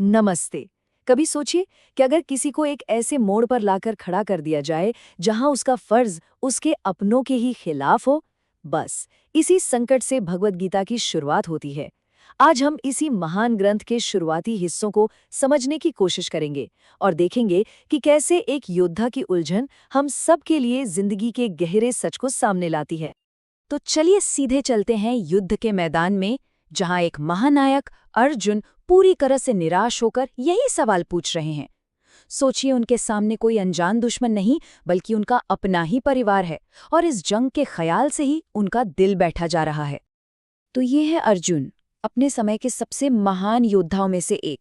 नमस्ते। कभी सोचिए कि अगर किसी को एक ऐसे मोड़ पर लाकर खड़ा कर दिया जाए जहां उसका फर्ज उसके अपनों के ही खिलाफ हो। बस इसी संकट से भगवद गीता की शुरुआत होती है। आज हम इसी महान ग्रंथ के शुरुआती हिस्सों को समझने की कोशिश करेंगे और देखेंगे कि कैसे एक योद्धा की उलझन हम सब के लिए जिंदगी के गहरे सच को सामने लाती है। तो चलिए सीधे चलते हैं युद्ध के मैदान में, जहां एक महानायक अर्जुन पूरी तरह से निराश होकर यही सवाल पूछ रहे हैं। सोचिए, उनके सामने कोई अनजान दुश्मन नहीं बल्कि उनका अपना ही परिवार है, और इस जंग के ख्याल से ही उनका दिल बैठा जा रहा है। तो ये है अर्जुन, अपने समय के सबसे महान योद्धाओं में से एक।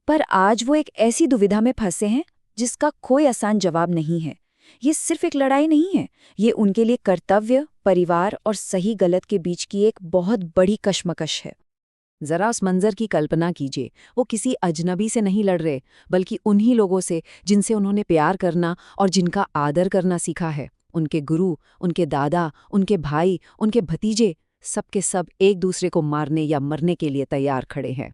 पर आज वो एक ऐसी दुविधा में फंसे हैं जिसका कोई आसान जवाब नहीं है। ये सिर्फ एक लड़ाई नहीं है, ये उनके लिए कर्तव्य, परिवार और सही गलत के बीच की एक बहुत बड़ी कश्मकश है। जरा उस मंजर की कल्पना कीजिए। वो किसी अजनबी से नहीं लड़ रहे, बल्कि उन्हीं लोगों से जिनसे उन्होंने प्यार करना और जिनका आदर करना सीखा है। उनके गुरु, उनके दादा, उनके भाई, उनके भतीजे, सबके सब एक दूसरे को मारने या मरने के लिए तैयार खड़े हैं।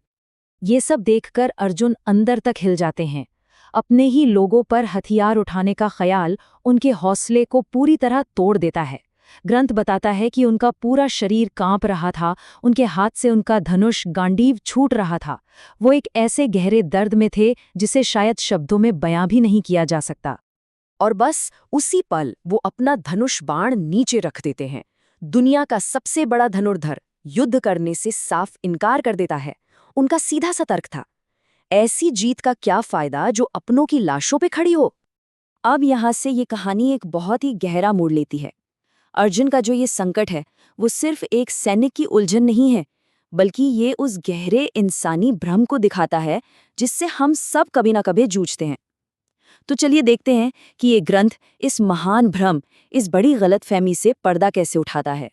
ये सब देखकर अर्जुन अंदर तक हिल जाते हैं। अपने ही लोगों पर हथियार उठाने का ख्याल उनके हौसले को पूरी तरह तोड़ देता है। ग्रंथ बताता है कि उनका पूरा शरीर कांप रहा था, उनके हाथ से उनका धनुष गांडीव छूट रहा था। वो एक ऐसे गहरे दर्द में थे जिसे शायद शब्दों में बयां भी नहीं किया जा सकता। और बस उसी पल वो अपना धनुष बाण नीचे रख देते हैं। दुनिया का सबसे बड़ा धनुर्धर युद्ध करने से साफ इनकार कर देता है। उनका सीधा सा तर्क था, ऐसी जीत का क्या फायदा जो अपनों की लाशों पे खड़ी हो। अब यहां से ये कहानी एक बहुत ही गहरा मोड़ लेती है। अर्जुन का जो ये संकट है वो सिर्फ एक सैनिक की उलझन नहीं है, बल्कि ये उस गहरे इंसानी भ्रम को दिखाता है जिससे हम सब कभी ना कभी जूझते हैं। तो चलिए देखते हैं कि ये ग्रंथ इस महान भ्रम, इस बड़ी गलतफहमी से पर्दा कैसे उठाता है।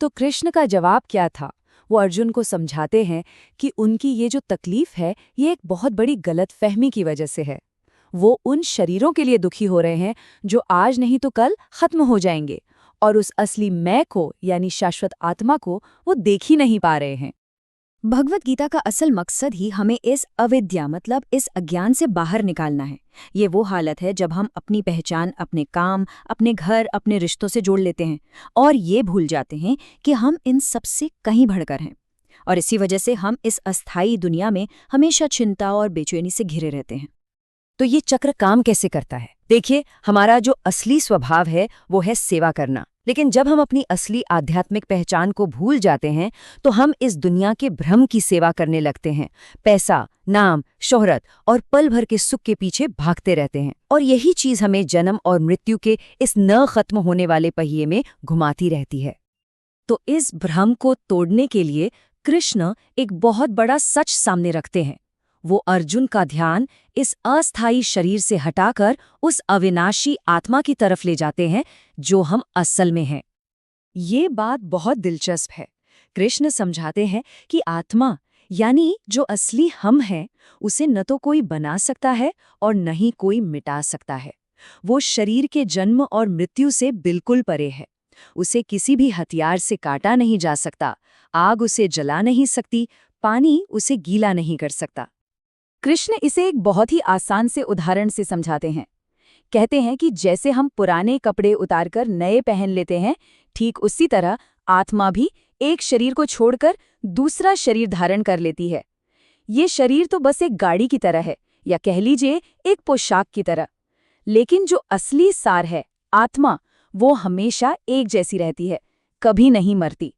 तो कृष्ण का जवाब क्या था? वो अर्जुन को समझाते हैं कि उनकी ये जो तकलीफ है ये एक बहुत बड़ी गलतफहमी की वजह से है। वो उन शरीरों के लिए दुखी हो रहे हैं जो आज नहीं तो कल खत्म हो जाएंगे, और उस असली मैं को यानी शाश्वत आत्मा को वो देख ही नहीं पा रहे हैं। भगवत गीता का असल मकसद ही हमें इस अविद्या मतलब इस अज्ञान से बाहर निकालना है। ये वो हालत है जब हम अपनी पहचान अपने काम, अपने घर, अपने रिश्तों से जोड़ लेते हैं और ये भूल जाते हैं कि हम इन सबसे कहीं बढ़कर हैं। और इसी वजह से हम इस अस्थायी दुनिया में हमेशा चिंता और बेचैनी से घिरे रहते हैं। तो ये चक्र काम कैसे करता है? देखिए, हमारा जो असली स्वभाव है वो है सेवा करना। लेकिन जब हम अपनी असली आध्यात्मिक पहचान को भूल जाते हैं तो हम इस दुनिया के भ्रम की सेवा करने लगते हैं। पैसा, नाम, शोहरत और पल भर के सुख के पीछे भागते रहते हैं, और यही चीज हमें जन्म और मृत्यु के इस न खत्म होने वाले पहिए में घुमाती रहती है। तो इस भ्रम को तोड़ने के लिए कृष्ण एक बहुत बड़ा सच सामने रखते हैं। वो अर्जुन का ध्यान इस अस्थायी शरीर से हटाकर उस अविनाशी आत्मा की तरफ ले जाते हैं जो हम असल में हैं। ये बात बहुत दिलचस्प है। कृष्ण समझाते हैं कि आत्मा यानी जो असली हम हैं, उसे न तो कोई बना सकता है और न ही कोई मिटा सकता है। वो शरीर के जन्म और मृत्यु से बिल्कुल परे है। उसे किसी भी हथियार से काटा नहीं जा सकता, आग उसे जला नहीं सकती, पानी उसे गीला नहीं कर सकता। कृष्ण इसे एक बहुत ही आसान से उदाहरण से समझाते हैं। कहते हैं कि जैसे हम पुराने कपड़े उतारकर नए पहन लेते हैं, ठीक उसी तरह आत्मा भी एक शरीर को छोड़कर दूसरा शरीर धारण कर लेती है। ये शरीर तो बस एक गाड़ी की तरह है, या कह लीजिए एक पोशाक की तरह। लेकिन जो असली सार है, आत्मा, वो हमेशा एक जैसी रहती है, कभी नहीं मरती।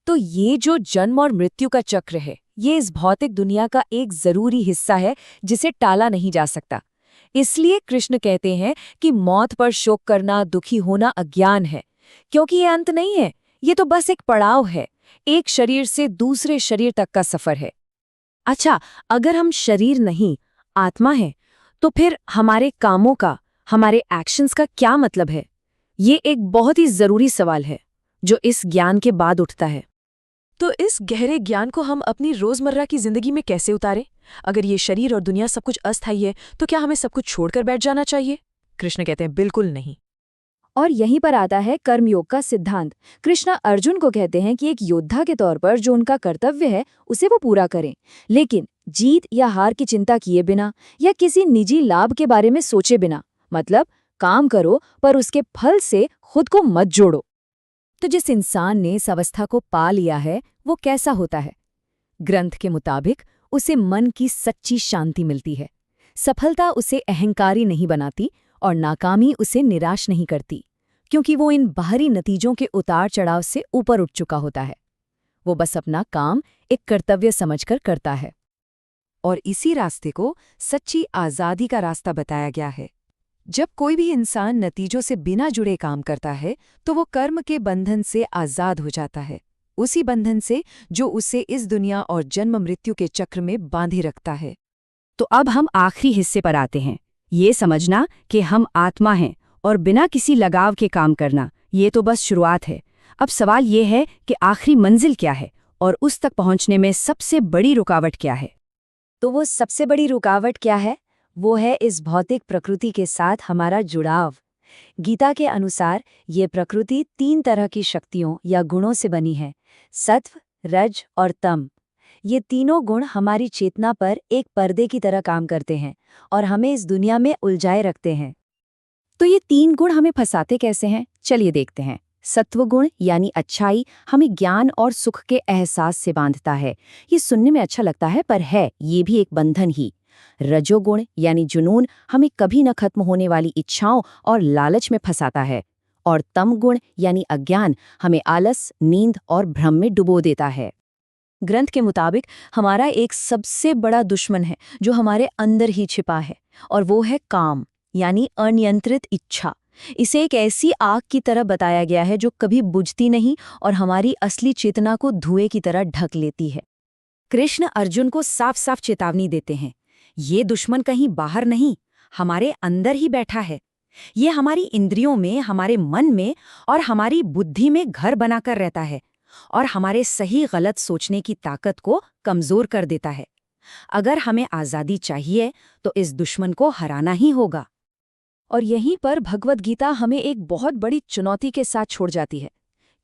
तो ये जो जन्म और मृत्यु का चक्र है, ये इस भौतिक दुनिया का एक जरूरी हिस्सा है जिसे टाला नहीं जा सकता। इसलिए कृष्ण कहते हैं कि मौत पर शोक करना, दुखी होना अज्ञान है, क्योंकि ये अंत नहीं है, ये तो बस एक पड़ाव है, एक शरीर से दूसरे शरीर तक का सफर है। अच्छा, अगर हम शरीर नहीं आत्मा है, तो फिर हमारे कामों का, हमारे एक्शंस का क्या मतलब है? ये एक बहुत ही जरूरी सवाल है जो इस ज्ञान के बाद उठता है। तो इस गहरे ज्ञान को हम अपनी रोजमर्रा की जिंदगी में कैसे उतारें? अगर ये शरीर और दुनिया सब कुछ अस्थायी है, तो क्या हमें सब कुछ छोड़कर बैठ जाना चाहिए? कृष्ण कहते हैं बिल्कुल नहीं। और यहीं पर आता है कर्मयोग का सिद्धांत। कृष्ण अर्जुन को कहते हैं कि एक योद्धा के तौर पर जो उनका कर्तव्य है उसे वो पूरा करें, लेकिन जीत या हार की चिंता किए बिना या किसी निजी लाभ के बारे में सोचे बिना। मतलब काम करो पर उसके फल से खुद को मत जोड़ो। तो जिस इंसान ने इस अवस्था को पा लिया है वो कैसा होता है? ग्रंथ के मुताबिक उसे मन की सच्ची शांति मिलती है। सफलता उसे अहंकारी नहीं बनाती और नाकामी उसे निराश नहीं करती, क्योंकि वो इन बाहरी नतीजों के उतार चढ़ाव से ऊपर उठ चुका होता है। वो बस अपना काम एक कर्तव्य समझकर करता है। और इसी रास्ते को सच्ची आज़ादी का रास्ता बताया गया है। जब कोई भी इंसान नतीजों से बिना जुड़े काम करता है तो वो कर्म के बंधन से आज़ाद हो जाता है, उसी बंधन से जो उसे इस दुनिया और जन्म मृत्यु के चक्र में बांधे रखता है। तो अब हम आखिरी हिस्से पर आते हैं। ये समझना कि हम आत्मा हैं और बिना किसी लगाव के काम करना, ये तो बस शुरुआत है। अब सवाल ये है कि आखिरी मंजिल क्या है और उस तक पहुंचने में सबसे बड़ी रुकावट क्या है? तो वो सबसे बड़ी रुकावट क्या है? वो है इस भौतिक प्रकृति के साथ हमारा जुड़ाव। गीता के अनुसार ये प्रकृति 3 तरह की शक्तियों या गुणों से बनी है, सत्व, रज और तम। ये तीनों गुण हमारी चेतना पर एक पर्दे की तरह काम करते हैं और हमें इस दुनिया में उलझाए रखते हैं। तो ये 3 गुण हमें फंसाते कैसे हैं? चलिए देखते हैं। सत्वगुण यानी अच्छाई हमें ज्ञान और सुख के एहसास से बांधता है। ये सुनने में अच्छा लगता है पर है ये भी एक बंधन ही। रजोगुण यानी जुनून हमें कभी न खत्म होने वाली इच्छाओं और लालच में फंसाता है। और तमगुण यानी अज्ञान हमें आलस, नींद और भ्रम में डुबो देता है। ग्रंथ के मुताबिक हमारा एक सबसे बड़ा दुश्मन है जो हमारे अंदर ही छिपा है, और वो है काम यानी अनियंत्रित इच्छा। इसे एक ऐसी आग की तरह बताया गया है जो कभी बुझती नहीं और हमारी असली चेतना को धुएं की तरह ढक लेती है। कृष्ण अर्जुन को साफ साफ चेतावनी देते हैं, ये दुश्मन कहीं बाहर नहीं, हमारे अंदर ही बैठा है। ये हमारी इंद्रियों में, हमारे मन में और हमारी बुद्धि में घर बनाकर रहता है और हमारे सही गलत सोचने की ताकत को कमजोर कर देता है। अगर हमें आज़ादी चाहिए तो इस दुश्मन को हराना ही होगा। और यहीं पर भगवद गीता हमें एक बहुत बड़ी चुनौती के साथ छोड़ जाती है।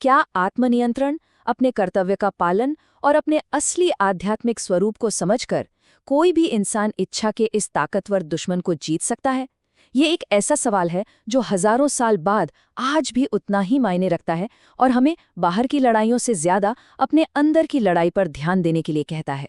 क्या आत्मनियंत्रण, अपने कर्तव्य का पालन और अपने असली आध्यात्मिक स्वरूप को समझकर कोई भी इंसान इच्छा के इस ताकतवर दुश्मन को जीत सकता है? ये एक ऐसा सवाल है जो हजारों साल बाद आज भी उतना ही मायने रखता है और हमें बाहर की लड़ाइयों से ज्यादा अपने अंदर की लड़ाई पर ध्यान देने के लिए कहता है।